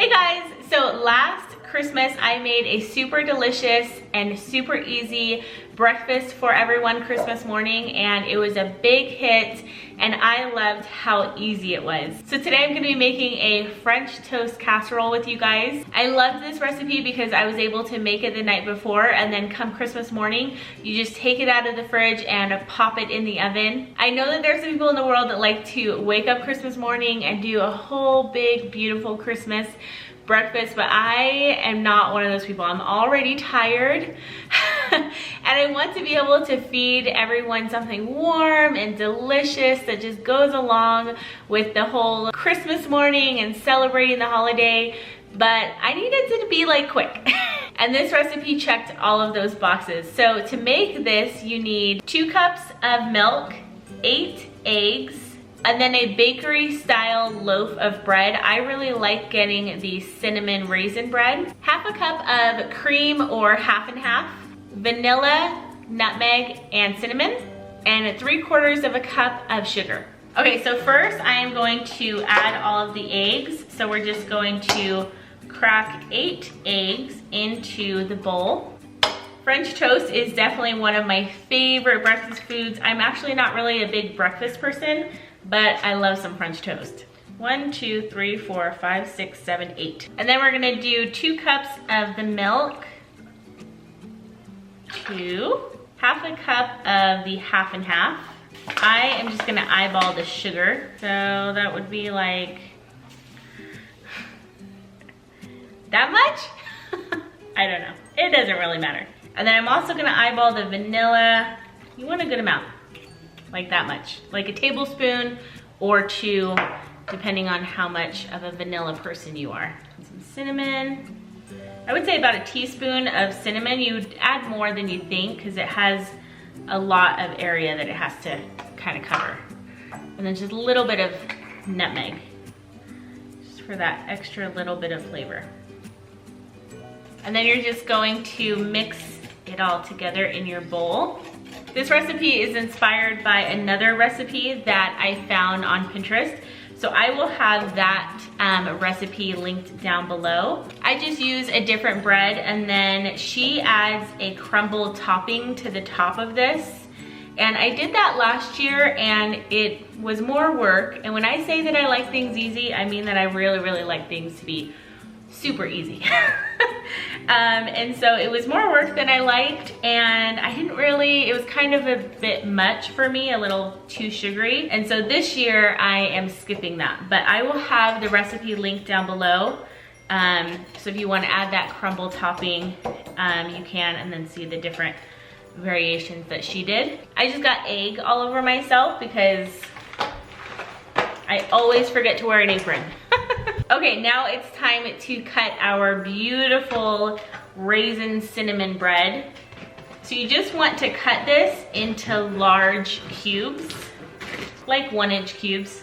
Hey guys, so last Christmas I made a super delicious and super easy breakfast for everyone Christmas morning, and it was a big hit and I loved how easy it was. So today I'm going to be making a French toast casserole with you guys. I loved this recipe because I was able to make it the night before, and then come Christmas morning you just take it out of the fridge and pop it in the oven. I know that there's some people in the world that like to wake up Christmas morning and do a whole big beautiful Christmas breakfast, but I am not one of those people. I'm already tired and I want to be able to feed everyone something warm and delicious that just goes along with the whole Christmas morning and celebrating the holiday, but I need it to be like quick. And this recipe checked all of those boxes. So to make this, you need 2 cups of milk, 8 eggs, and then a bakery style loaf of bread. I really like getting the cinnamon raisin bread. Half a cup of cream or half and half, vanilla, nutmeg, and cinnamon, and 3/4 of a cup of sugar. Okay, so first I am going to add all of the eggs. So we're just going to crack 8 eggs into the bowl. French toast is definitely one of my favorite breakfast foods. I'm actually not really a big breakfast person, but I love some French toast. 1, 2, 3, 4, 5, 6, 7, 8. And then we're gonna do 2 cups of the milk, 2, half a cup of the half and half. I am just gonna eyeball the sugar. So that would be like, that much? I don't know, it doesn't really matter. And then I'm also gonna eyeball the vanilla. You want a good amount, like that much, like a tablespoon or 2, depending on how much of a vanilla person you are. Some cinnamon. I would say about a teaspoon of cinnamon. You would add more than you think because it has a lot of area that it has to kind of cover. And then just a little bit of nutmeg, just for that extra little bit of flavor. And then you're just going to mix it all together in your bowl. This recipe is inspired by another recipe that I found on Pinterest. So I will have that recipe linked down below. I just use a different bread, and then she adds a crumble topping to the top of this. And I did that last year and it was more work. And when I say that I like things easy, I mean that I really, really like things to be super easy. And so it was more work than I liked, and I didn't really, it was kind of a bit much for me, a little too sugary. And so this year I am skipping that, but I will have the recipe linked down below. So if you want to add that crumble topping, you can, and then see the different variations that she did. I just got egg all over myself because I always forget to wear an apron. Okay, now it's time to cut our beautiful raisin cinnamon bread. So you just want to cut this into large cubes, like 1-inch cubes.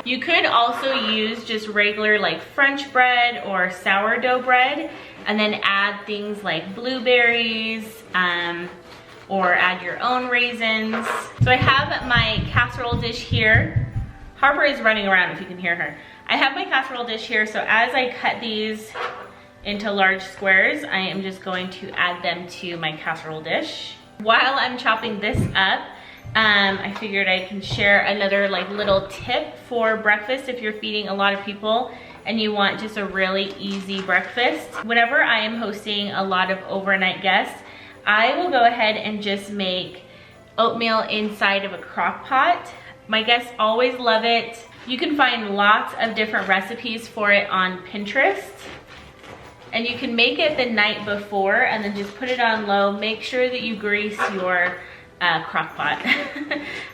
You could also use just regular like French bread or sourdough bread, and then add things like blueberries, or add your own raisins. So I have my casserole dish here. Harper is running around if you can hear her. I have my casserole dish here, so as I cut these into large squares, I am just going to add them to my casserole dish. While I'm chopping this up, I figured I can share another like little tip for breakfast if you're feeding a lot of people and you want just a really easy breakfast. Whenever I am hosting a lot of overnight guests, I will go ahead and just make oatmeal inside of a crock pot. My guests always love it. You can find lots of different recipes for it on Pinterest. And you can make it the night before and then just put it on low. Make sure that you grease your crock pot.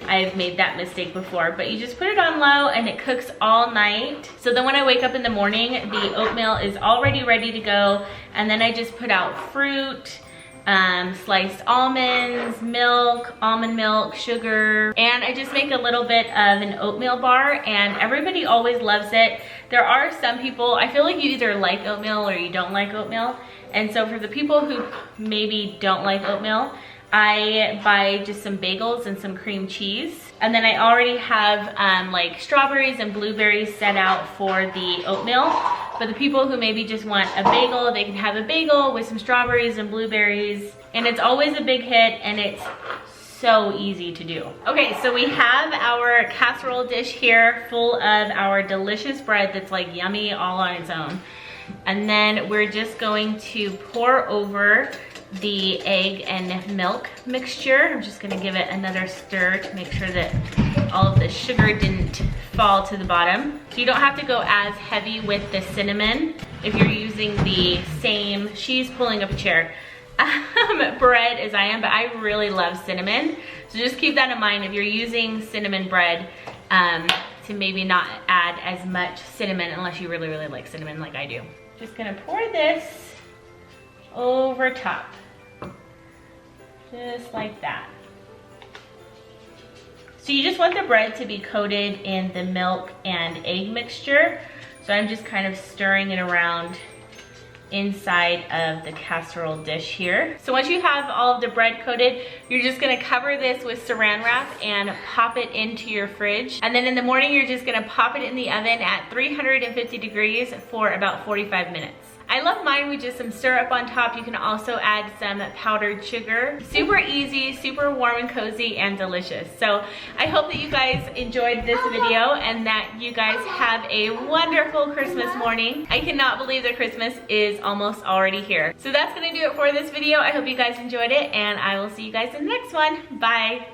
I've made that mistake before, but you just put it on low and it cooks all night. So then when I wake up in the morning, the oatmeal is already ready to go. And then I just put out fruit, sliced almonds, milk, almond milk, sugar, and I just make a little bit of an oatmeal bar, and everybody always loves it. There are some people, I feel like you either like oatmeal or you don't like oatmeal, and so for the people who maybe don't like oatmeal, I buy just some bagels and some cream cheese. And then I already have like strawberries and blueberries set out for the oatmeal. For the people who maybe just want a bagel, they can have a bagel with some strawberries and blueberries. And it's always a big hit, and it's so easy to do. Okay, so we have our casserole dish here full of our delicious bread that's like yummy all on its own. And then we're just going to pour over the egg and milk mixture. I'm just gonna give it another stir to make sure that all of the sugar didn't fall to the bottom. So you don't have to go as heavy with the cinnamon if you're using the same, she's pulling up a chair, bread as I am, but I really love cinnamon. So just keep that in mind if you're using cinnamon bread, to maybe not add as much cinnamon unless you really, really like cinnamon like I do. Just gonna pour this over top, just like that. So you just want the bread to be coated in the milk and egg mixture. So I'm just kind of stirring it around inside of the casserole dish here. So once you have all of the bread coated, you're just gonna cover this with saran wrap and pop it into your fridge. And then in the morning, you're just gonna pop it in the oven at 350 degrees for about 45 minutes. I love mine with just some syrup on top. You can also add some powdered sugar. Super easy, super warm and cozy and delicious. So I hope that you guys enjoyed this video and that you guys have a wonderful Christmas morning. I cannot believe that Christmas is almost already here. So that's gonna do it for this video. I hope you guys enjoyed it, and I will see you guys in the next one. Bye.